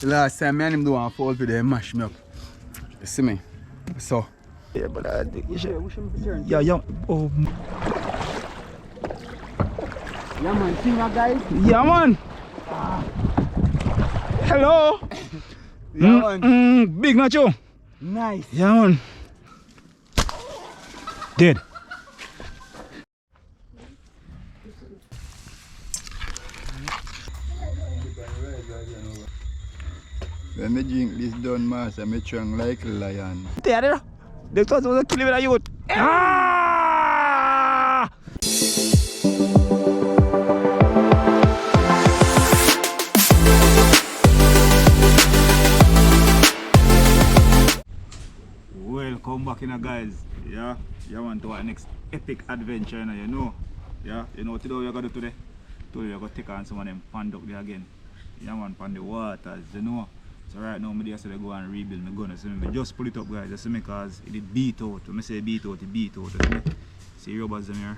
The last time me and him do one fall video, he mash me up. You see me? So. Yeah, but you should. Yeah, yeah. Oh. Yeah, man. Singer, guys. Yeah, man. Hello. Yeah, man. Big Nacho. Nice. Yeah, man. Dead. When I drink this done, master, I strong like a lion. There. They thought it was a killing with a youth. Ah! Welcome back, guys. Yeah, you want to our next epic adventure, you know. Yeah, you know what today we're gonna do today? Today we're gonna take on some of them pond up there again. Yeah, man, pond the waters, you know. So right now, I just go and rebuild my gun. So I just pull it up, guys. Just because it beat out. When I say beat out, it beat out. See rubbers them here.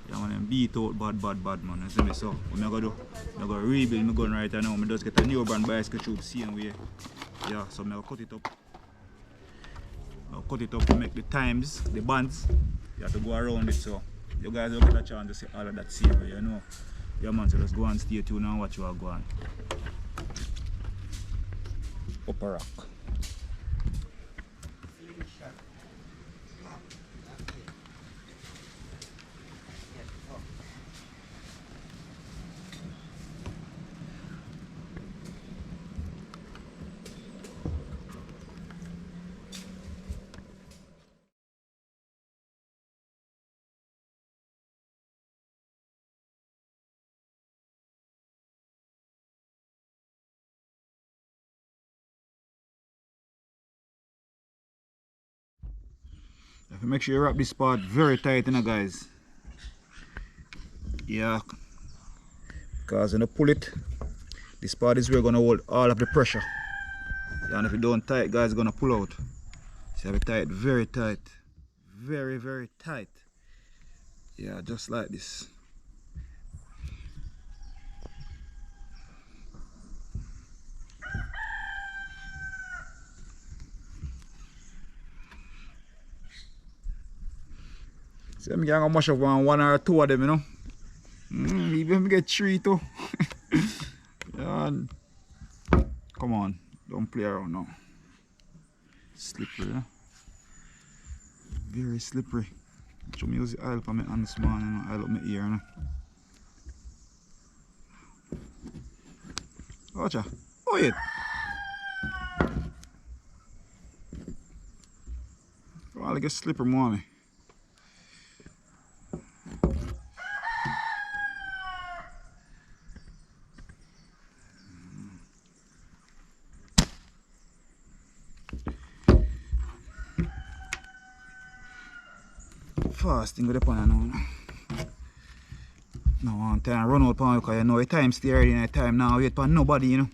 Yeah, man, them beat out bad, man. You see me? So what I'm gonna do? I'm gonna rebuild my gun right now. I just get a new brand bicycle tube, same way. Yeah, so I'm gonna cut it up. I'll cut it up to make the times, the bands. You have to go around it, so you guys will get a chance to see all of that same way, you know. Yeah, man, so let's go and stay tuned and watch you are going. Upper rock. Make sure you wrap this part very tight, you know, guys. Yeah, because when you pull it, this part is where you're gonna hold all of the pressure. Yeah, and if you don't tight, guys, it's gonna pull out. So you have it tight, very tight, very tight. Yeah, just like this. So I'm gonna mash up one or two of them, you know. Even if I get three too. Yeah. Come on, don't play around now. Slippery, you know? Very slippery. Show me use the oil for my hands, man, you know, oil up my ear, you know. Watch out. Oh, yeah. Well, I get slippery, mommy. Fasting with the pan now. No one time run out pan because you know the time stay early in the time now wait for nobody, you know.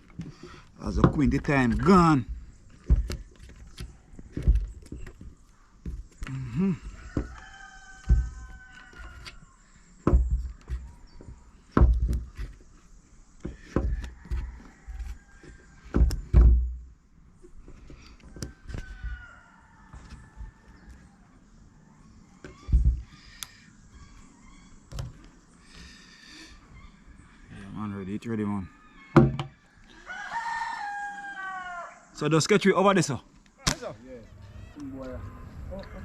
As a queen the time gone. It's ready, man. So just sketch it over this, sir.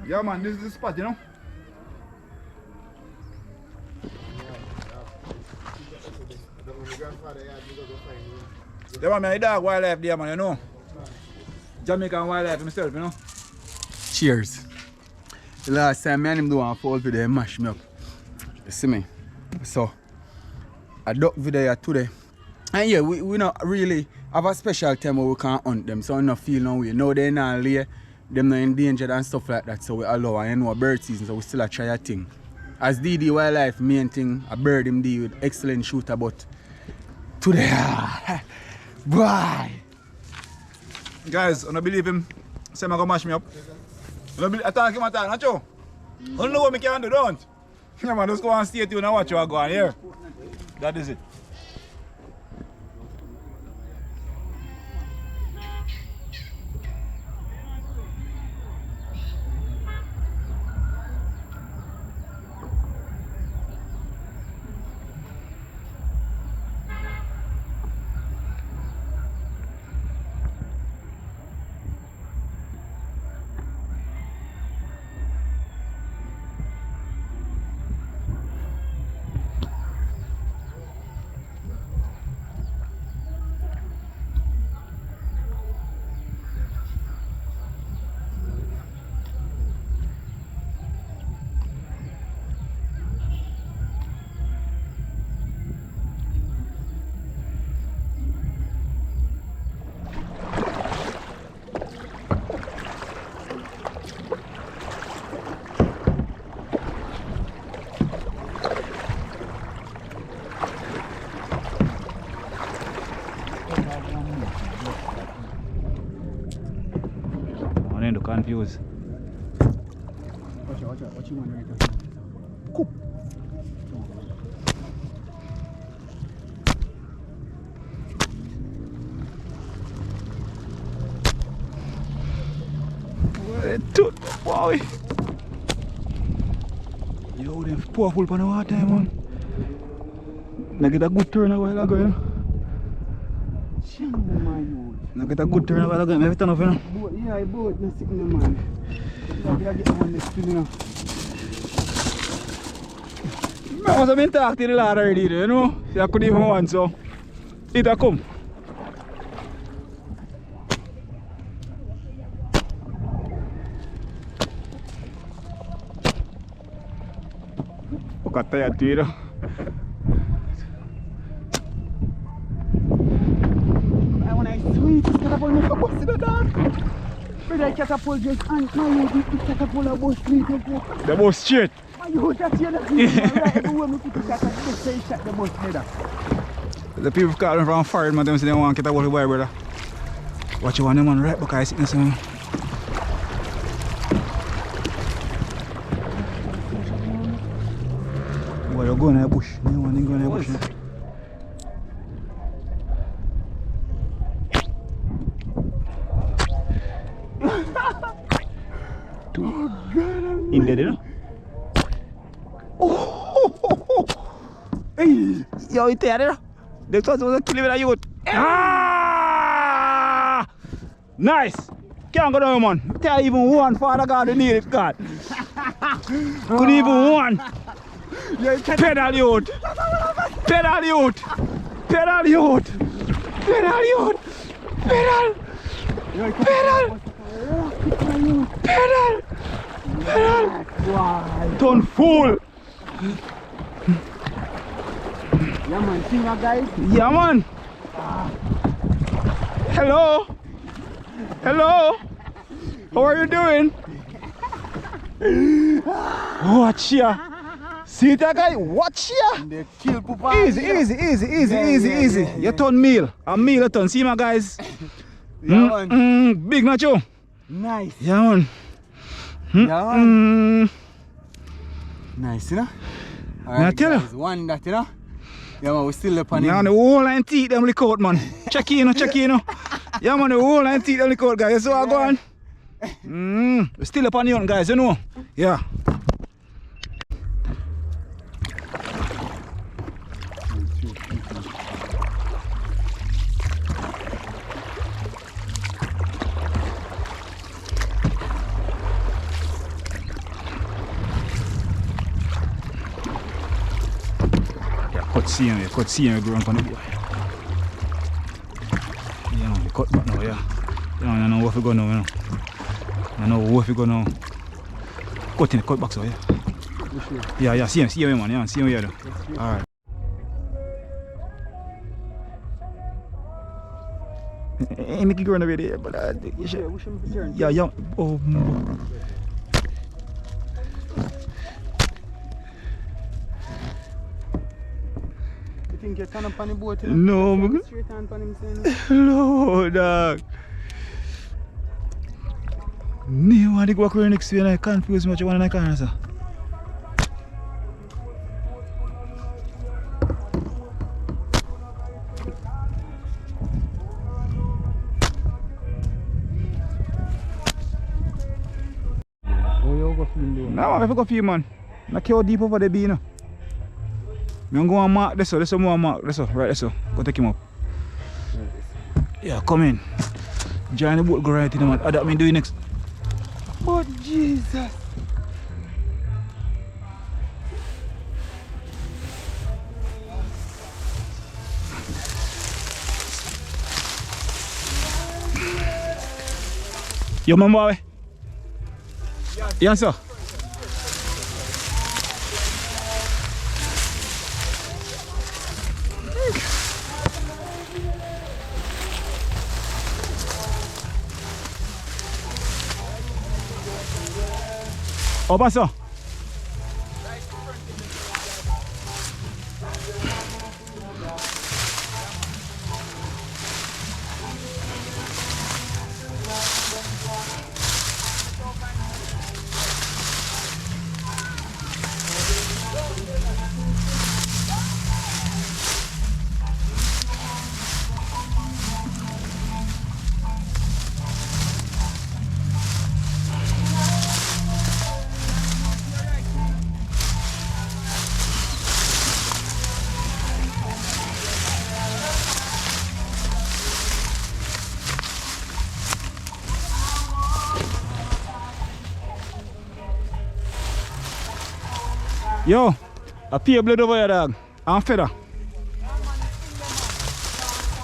Yeah, man, this is the spot, you know. Yeah, man, my dog wildlife there, man, you know. Jamaican wildlife himself, you know. Cheers. The last time me and him do one fall video, he mash me up. You see me? So a duck video today. And yeah, we not really have a special time where we can hunt them, so we not feel no way. No, they're not lay, them not endangered and stuff like that, so we allow, and you know, bird season, so we still a try a thing. As DD Wildlife, main thing, a bird him deal with excellent shooter, but today, boy. Guys, I don't believe him. Say I'm gonna mash me up. I thank him at all, Nacho. I don't know what I can do, don't. Yeah, man, just go and stay tuned and watch you are going here. That is it. I ain't confused. Watch out, what you want right now? Coop. Boy. Yo, them powerful on the water, man. Now get a good turn a while ago, you know. Now get a good turn a while ago, maybe turn off, you know. Yeah, I bought no signal, man. I get the one next to you know. I must have been talking to the lad already, you know. See, I couldn't even want, so it a come. Look at that, you know. I want to sweet catapult make a bus in the dark. But I catapult just and my youth is catapult a bus straight up. The bus straight. My youth that's here that is right. Everywhere me put the catapult, they say shut the bus better. The people calling from foreign, man, them say they want to get a bus boy, brother. Watch you want them on right back, I see this one. Well, you're going in the bush. You want to go in the bush. In there, you know? Oh! Hey! Yo, it's there, you know? They thought it was a killer with a youth. Ah! Nice! Can't go down, man. Can't even one, Father God, you need it, God. Could even one. Pedal youth! Pedal youth! Pedal youth! Pedal youth! Pedal! Pedal! Pedal! Pedal! Turn fool! Yeah man, singer guys. Yeah man! Hello! Hello! How are you doing? Watch ya! See that guy? Watch ya! They kill Pupa. Easy. You turn meal. A meal you turn. See my guys? Yeah man. Big nacho. Nice. Yeah man. Yeah man. Nice, you know? Alright tell guys, one that, you know? Yeah man, we still up on Yeah, him. the whole line teeth them lick out, man. Check in. Yeah man, the whole line teeth them lick out, guys. So I go on. We're still up on you, guys, you know? Yeah. Cut seeing growing on the boy. Yeah, man, cut back now, yeah. You know, I know what we go now, you know. I know what we go now. Cut back so, yeah. Yeah, see him, man, yeah, see him here though. Alright. Hey, make it go on over there, but yeah. Oh, Think you turn up on the boat, you no, know? man. Straight on him saying, No, dog. You want to go across next way and I confuse much one and I can't answer. oh, you go feel low. No, I have to go feel, man. I care deep over the bean. I'm going to mark this, there's some more mark, this, right this, go take him up. Yeah, come in. Join the boat, go right in, man. That mean do it next. Oh, Jesus. Yo, man, boy. Yes, sir. Oh, paso. Yo, a pea blood over here, dog. And feather.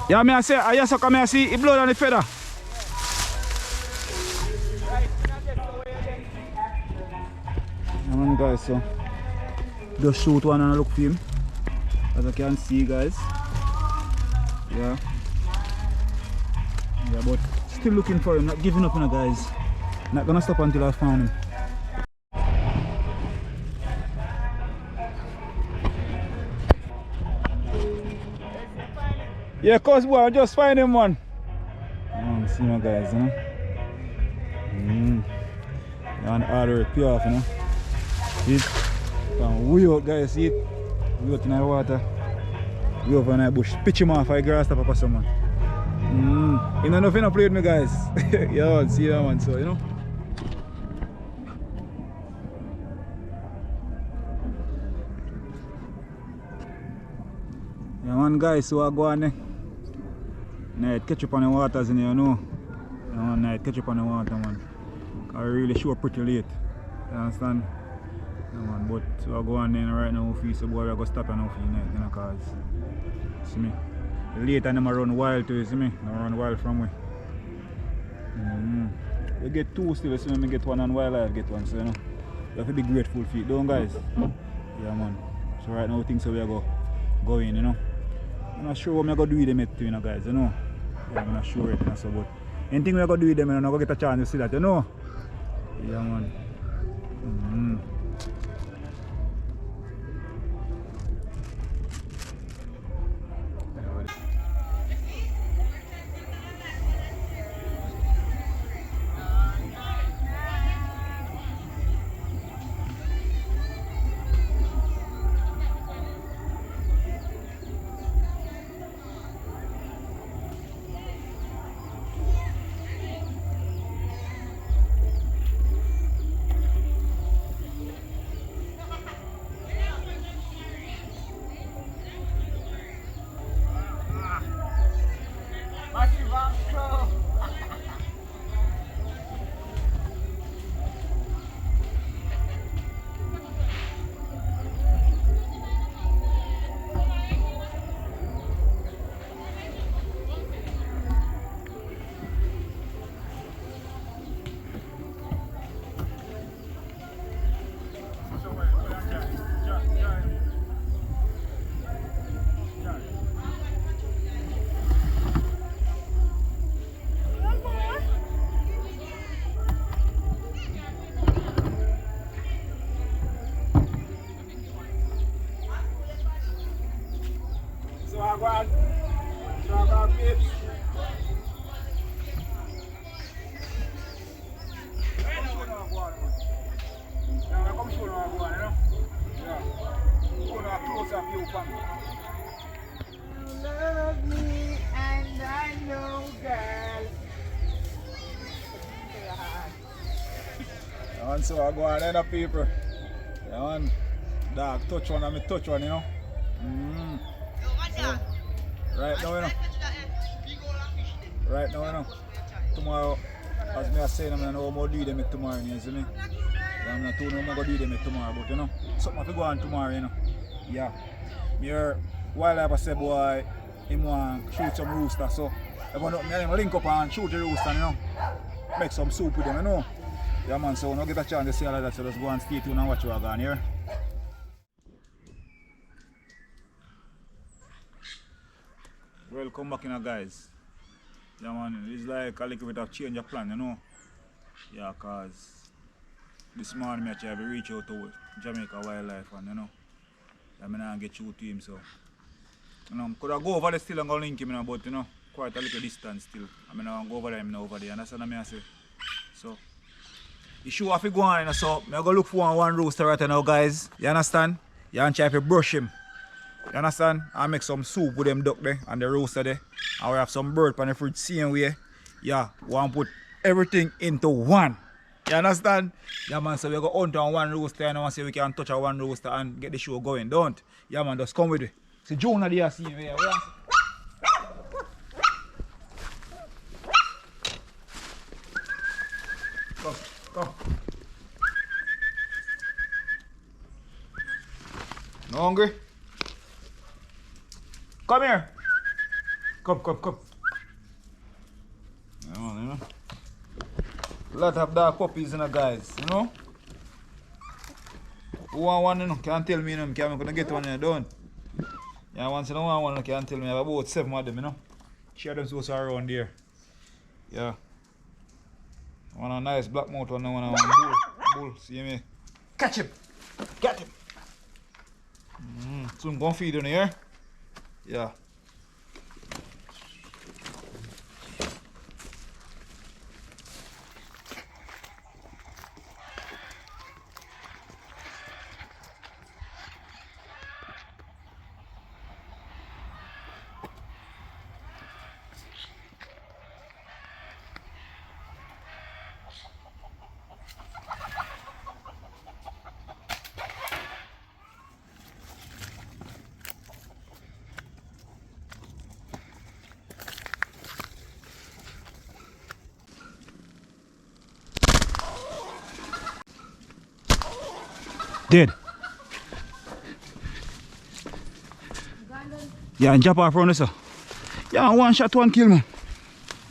Yeah, me I say, I just come here see the blood and the feather. Come on, guys, so just shoot one and look for him. As I can see, guys. Yeah. Yeah, but still looking for him, not giving up on him, guys. Not gonna stop until I found him. Yeah, cause boy, I just find him one. See my guys, you know. You want to order it pay off, you know. See? We out, guys, see it? We out in the water. We over in the bush. Pitch him off, I grass top up someone. You know nothing to play with me, guys. Yeah, see that one, so you know. Yeah, man, guys, so I go on there. Night catch up on the waters in here, you know. Yeah, man, night catch up on the water, man. I really show pretty late. You understand? Yeah, man, but so I go on there right now, so boy, I go stop and off for night, you know, cause see me. Late and them run wild too, you see me? They run wild from me. We get two still, so me get one and wildlife get one, so you know. You have to be grateful for it, don't guys? Yeah, man. So right now things so we are going, you know. I'm not sure what I'm going to do with them yet, you know, guys, you know. Yeah, I'm not sure yet, you know, so, but anything we're going to do with them, I'm not going to get a chance to see that, you know. Yeah, man. Love me and I know, girl. And so I go on other people. Yeah, man. Dog, touch one and me touch one, you know. So, right now, you know. Right now, you know. Tomorrow, as me I say, I'm not know how to do them tomorrow, you see me? I'm not too know how to do them tomorrow, but you know, something to go on tomorrow, you know. Yeah. Me hear wildlife I say, boy, him want shoot some rooster, so I'm gonna link up and shoot the rooster, you know. Make some soup with them, you know. Yeah, man, so when I get a chance to see all of that, so just go and stay tuned and watch what I got here. Welcome back, you know, guys. Yeah, man, it's like a little bit of change of plan, you know. Yeah, cause this morning I actually reach out to Jamaica Wildlife and, you know, I'm gonna get through to him, so. You know, could I go over there still and go link him, you know, but, you know, quite a little distance still. I'm gonna go over there, I'm over there, and that's what I say. So, you sure have to go on, you know, so I'm gonna look for one rooster right now, guys. You understand? You want to try to brush him. You understand? I make some soup with them duck there and the rooster there. And we have some bird on the fridge same way. Yeah, we want to put everything into one. You understand? Yeah, man, so we go hunt on one rooster and I want to see we can touch on one rooster and get the show going. Don't? Yeah, man, just come with me. See, Jonah there, see me. Come, come. hungry? Come here. Come. You know. Lot of dog puppies, you know, guys. You know? Who want one, you know? Can't tell me, you know. I'm gonna get one, you know, don't. Yeah, once you don't want one, you can't tell me. I have about 7 of them, you know. Share them so around there. Yeah. One a nice black mouth one, one bull. See me? Catch him! Get him! Soon gonna feed on here. Yeah. Dead. Yeah, and jump off around this. Yeah, one shot, one kill, man.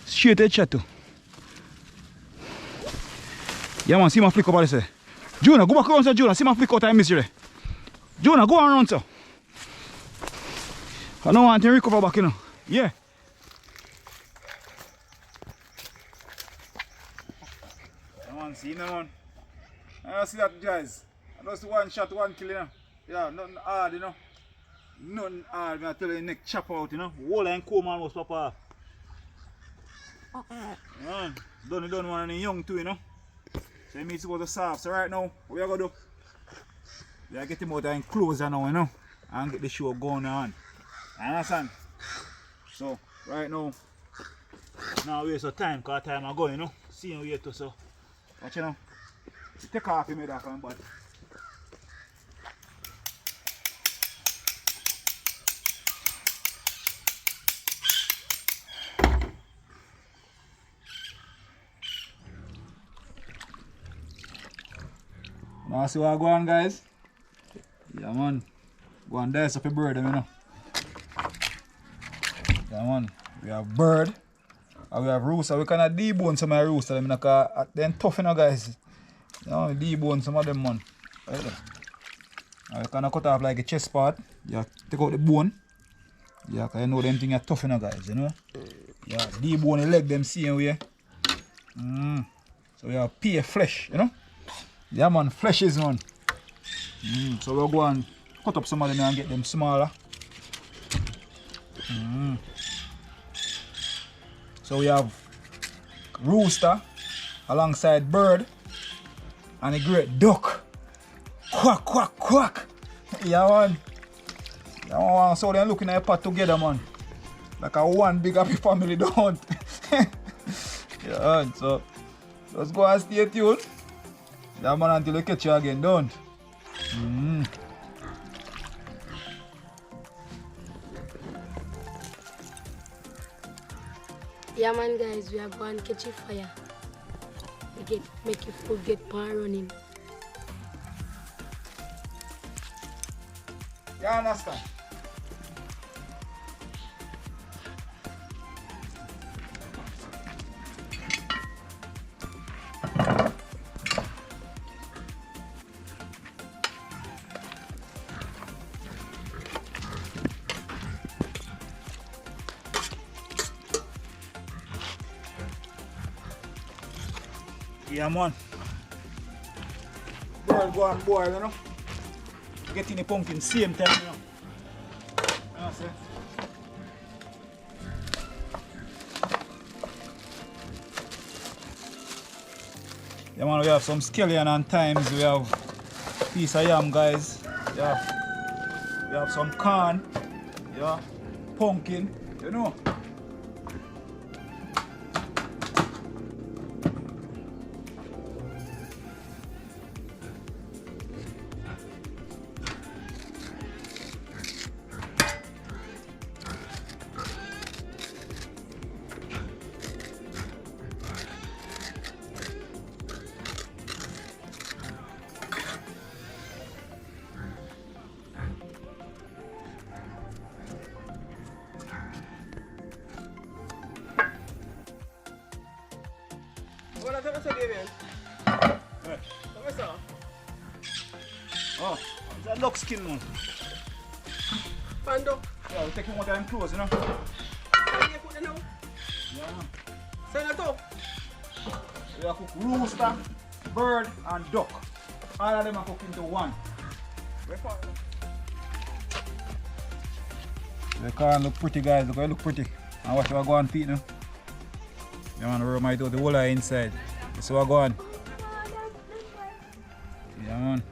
Straight headshot too. Yeah, man, see my flick up this. Jonah, go back around, sir. Jonah, see my flick out I miss you. Jonah, go around, sir. I don't want to recover back, you know. Yeah. I want to see no one. I don't see that, guys. Just one shot, one kill, you know. Yeah, nothing hard, you know. Nothing hard, I tell you, neck chop out, you know. Whole and comb almost pop off. Yeah, don't want any young too, you know. So you need to go to soft. So right now, what we are going to do? We are getting out and closer now, you know. And get the show going on. Understand? So, right now waste of time, because time I go, you know. See you here too, so. Watch you know. Take off your mid off and body. Now see what go on, guys? Yeah, man. Go and dice up a bird, you know. Yeah, man. We have bird. And we have rooster. We kind of debone some of the rooster. They're tough, you know, guys. You know, debone some of them, man. Right there. And you kind of cut off like a chest part. Yeah, take out the bone. Yeah, because you know them things are tough, you know, guys, you know. Yeah, debone the leg, them same way. So we have pea flesh, you know. Yeah, man, fleshes, man. So we'll go and cut up some of them and get them smaller. So we have rooster alongside bird and a great duck. Quack, quack, quack. Yeah, man. Yeah, man. So they're looking at a pot together, man. Like a one big happy family, don't. Yeah, man. So let's go and stay tuned. Yeah, man, until we catch you again, don't. Yeah, man, guys, we are going to catch a fire. Make your food get pan running. You understand? Yeah, man. Bird go and boil, you know. Getting the pumpkin same time, you know. You know, see? Yeah, man, we have some scallion and thymes. We have piece of yam, guys. Yeah. We have some corn. Yeah. Pumpkin, you know. What are you saying, man? Hey. What's that? Oh, it's a duck skin, man. Pando. Yeah, we'll take him out of them clothes, you know? How do you put it now? Yeah, man. Send it up. We have cook rooster, bird, and duck. All of them are cooked into one. The corn look pretty, guys. Look, it look pretty. And watch what I go on feet now. Yeah, man, we might do the whole eye inside. This is what I go on. Yeah, man.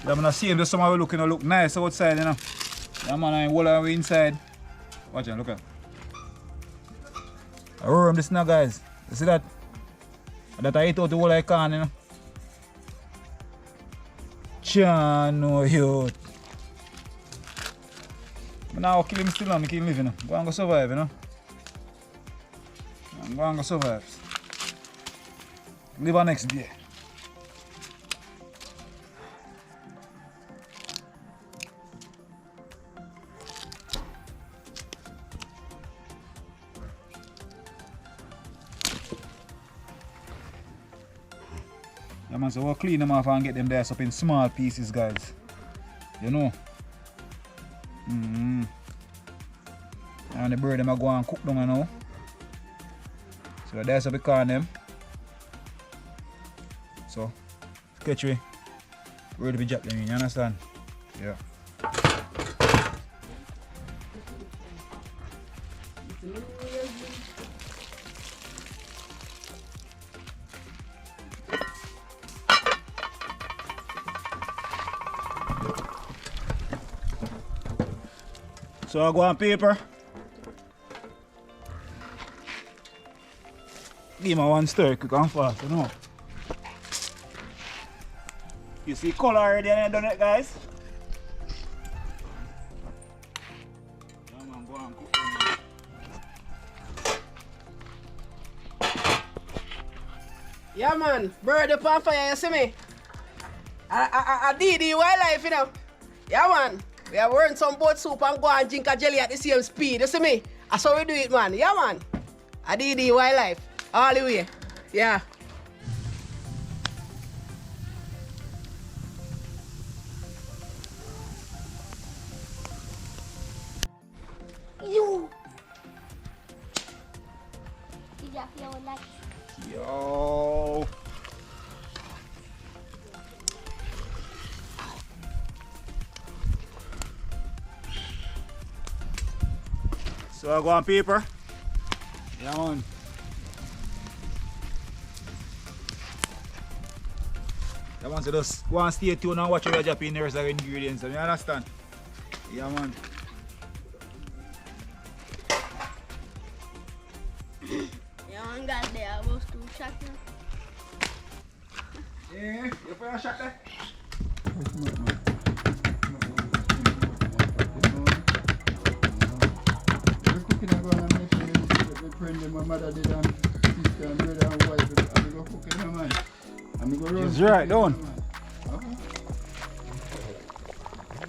I'm gonna see if there's somewhere looking to look nice outside, you know. Yeah, man, I whole eye inside. Watch it, look at. I roll this now, guys. You see that? That I eat out the whole I can, you know. Chano, yo. But now I'll kill him still, I'm kill him living. Go and go survive, you know. I'm going to go survive. Live on next day. Yeah, man, so we'll clean them off and get them there up in small pieces, guys. You know. And the bird them are going and cook them now. So that's how we call them. So catch we. Ready to drop them in, you understand? Yeah. So I go on paper. Give me one stir quick and fast, you know. You see color already and I done it, guys. Yeah, man, go and cook them. Yeah, man. Bird up on fire, you see me? I did the wildlife, you know. Yeah, man. We are wearing some boat soup and go and drink a jelly at the same speed, you see me? That's how we do it, man. Yeah, man. I did the wildlife. All the way. Yeah. You. You got your life. Yo. So I go on paper. Yeah, man. Yeah, man, so just go and stay tuned and watch how you drop in the rest of the ingredients. You understand? Yeah, man. Yeah, man, got there. I was too shocked. Yeah, you put a shot there? My mother did and sister and brother and wife. I'm going to cook it, man. I'm going to run. She's right, don't.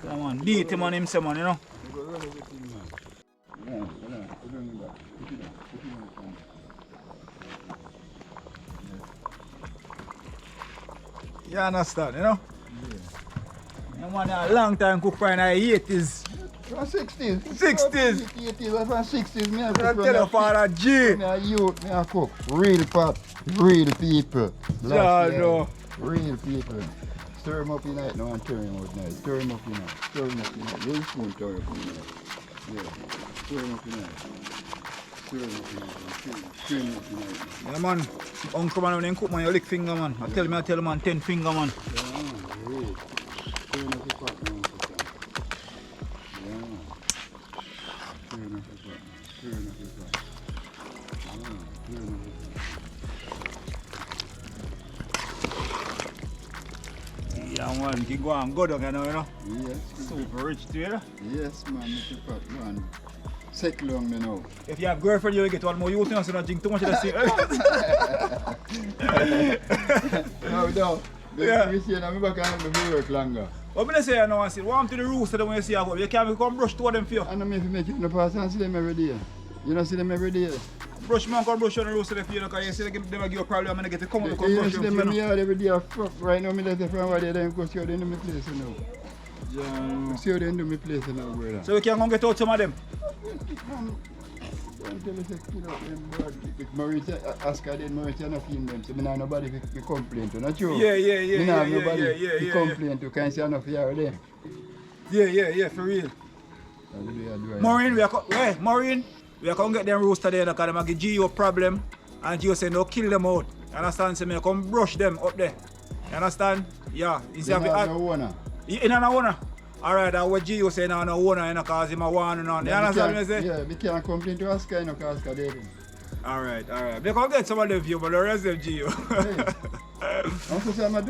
Come on, beat him on him, say, man, you know. I'm going to run everything, man. Yeah, put it on back. Put it on. Put it on. You understand, you know? Yeah. Man, a long time cook fry in the 80s. From 60s. 60s. 80s, from 60s, me I I cook. tell you, Father G. Me a youth, me a cook. Real pot, real people. Yeah, no. Real people. Stir him up in night now and stir him out night. Stir him up in night. Stir him up in night. Use spoon stir him up in night. Yeah. Stir him up in night. Stir him up in night. Stir him up in night. Yeah, man. Uncle man, when you cook, man, you lick finger, man. I tell man, 10 finger, man. Yeah, man. Real. Stir him up in pot now. Yeah, man. Stir him up in pot. Stir him up in pot. Yeah, man. Stir him up in pot. Yeah, man, you go and go down, you know? Yes. Super rich, too, you know? Yes, man. Mr. Pat, man. Settle on me now. If you have girlfriend, you will get one more youth, you know, so don't drink too much of the sea. No. Yeah. We see I'm back and I'm work longer. What I say now, I say, warm to the rooster when you see her go. You can't come brush to them for you. And I'm if you make it in the past and see them every day. You don't see them every day. brush man come brush on the rooster for you because you see them give you a problem and I get to come out and come You brush see them them for in you. my yard every day. Fuck. Right now, me let the from where they them go see how they do my place now. Yeah. See how they do my place now, brother. So we can go get out some of them. Don't tell us to kill out them bird. With Maurice, Oscar did Maurice, you not feeling them. So me not nobody to complain to. Not true? Yeah. Me not have nobody to Yeah. complain to. Can't see enough here or there. Yeah, for real. Maureen, Maureen, we are going to get them rooster there because they give Gio a problem and Gio say no kill them out. You understand? So me come brush them up there. You understand? Yeah. You have no owner. You no owner. Alright, that's what Gio say now no owner because him a one and on. You understand what I say? Yeah, we can't complain to Oscar, you know, because Oscar did. Alright. We can get some of them view, but the rest of Gio. I'm supposed to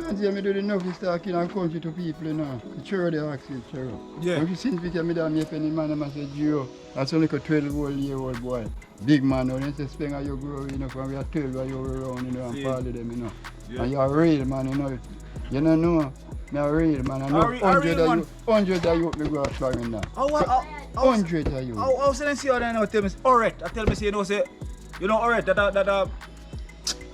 do the enough is talking and country to people, you know. Sure, they ask you, sure. Yeah. If you see me, I'm a penny man, I say, Gio, that's only a 12-year-old boy. Big man, you say, spend how you grow, you know, from your 12 when you were around, you know, and follow them, you know. Yeah. And you're real, man, you know. You don't know. I'm real, man. I know hundreds of you me go out carrying now. Hundreds of you. How say them see how they know tell me alright. I tell me say alright that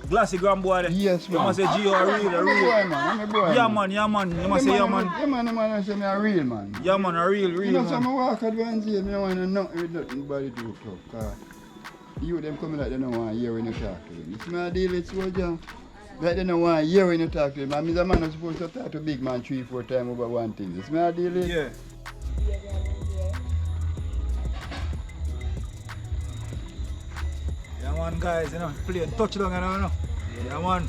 glassy grand boy there. Yes, man. You must say Gio a real. Boy, man. I'm a boy. Yeah man. You must say yeah man. Yeah, man, I say me a real, man. Yeah man, a real You know, man. some walk advance here, me don't want to know with nobody do talk. You them coming like they don't want to hear when you talk to them. It's me I deal with soldier. Like they don't want to hear when you talk to them. I'm a man who's supposed to talk to big man 3-4 times over one thing. It's me I deal with. Yeah. Yeah man guys, you know, playing touch down and you know. Yeah man.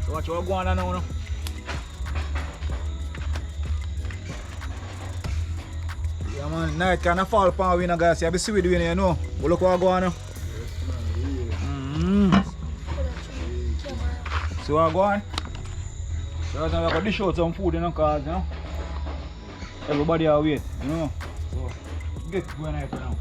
So watch what going on now, you know. Yeah man, night kind of fall upon we, you know, guys. You have to see what we're doing, you know. But look what going on. So what going on? So now we're going to dish out some food, you know, cause, you know, everybody are wait, you know. So get going out now.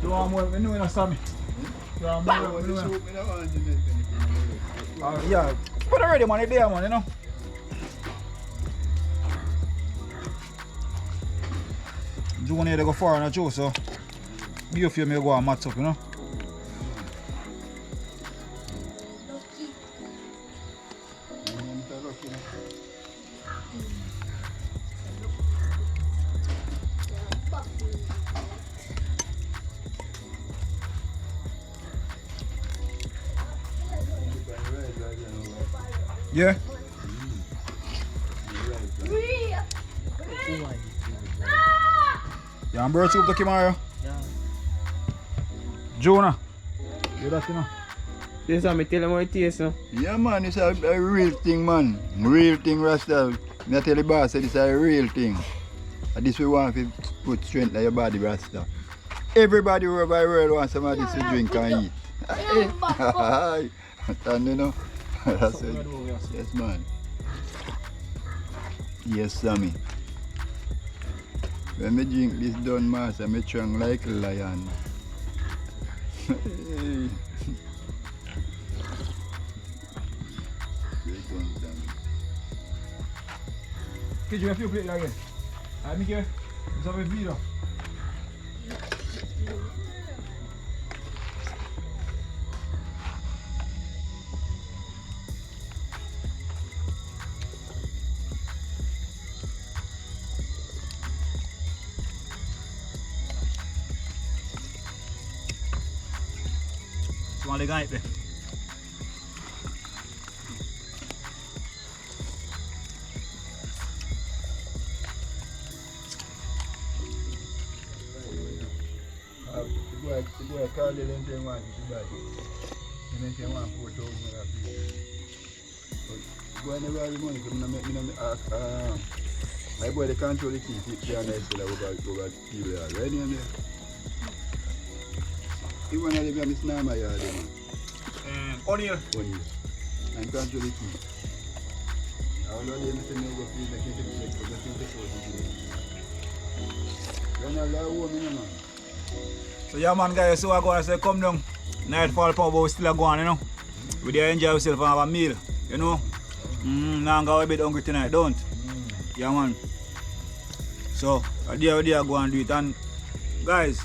You want more? You know you know Sammy. You want more? You know. Yeah. Put already man, it's there man, you know. June here they go far on the show, so be a few me go and match up, you know. Yeah. Yeah, I'm bird soup to tomorrow. Yeah. Jonah. You that you know? This is how I tell them how it tastes, no? Yeah, man, it's a real thing, man. Real thing, Rasta. I tell the boss that it's a real thing. And this we want to put strength in your body, Rasta. Everybody over the world wants somebody to drink and eat. And you know, that's it. Yes, man. Yes, Sammy. When I drink this done, master, I strong like a lion. Kid, you have to play it again. I'm here. Let's have a video. Want the guy there? The boy called them and say want to buy it. And then say want 4,000 but the boy never have the money, so I make me ask my boy they control the key, which are nice over people are ready and there. Even though they have this normal yard, man. O'Neal. And control the key. I will only say no go feel like it's a mistake, but I think it's what you do. You're not allowed home, you know, man. So yeah man guys, so I go and say come down. Nightfall power, but we still going, you know. We there enjoy ourselves and have a meal, you know. Now I'm going to be a bit hungry tonight, don't? Yeah man. So I dare go and do it. And guys,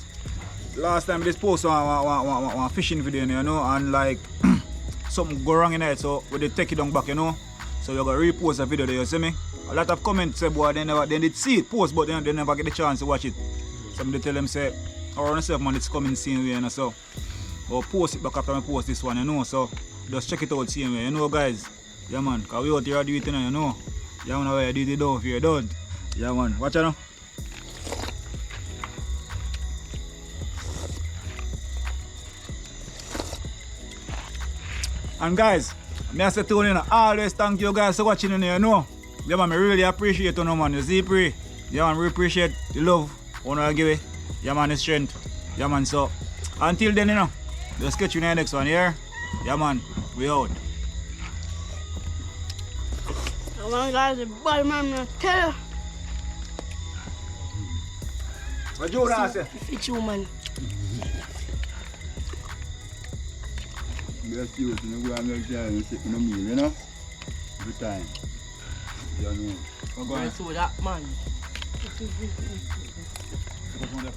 last time this post one fishing video, you know, and like something go wrong in it, so we did take it down back, you know. So you got to repost the video there, you see me? A lot of comments say boy they did see it post, but they never get the chance to watch it. Somebody tell them say, around yourself man, it's coming same way, you know, so but post it back after I post this one, you know, so just check it out same way, you know guys. Yeah man, cause we out here do it, you know. Yeah man, where you do it down if you don't. Yeah man, watch out now. And guys, I say to you, always thank you guys for watching, you know. Yeah man, I really appreciate you, man. You see, pray. Yeah man, we appreciate the love you know, give it. Yeah man, the strength. Yeah man, so until then, you know, just catch you in the next one here. Yeah man, we out. Come on guys, the bad man, I tell you. What you want to say? It's you man. Let's see what you go and make sure you sit in a meal, you know? Every time. You know. Go on. So that man. Go on.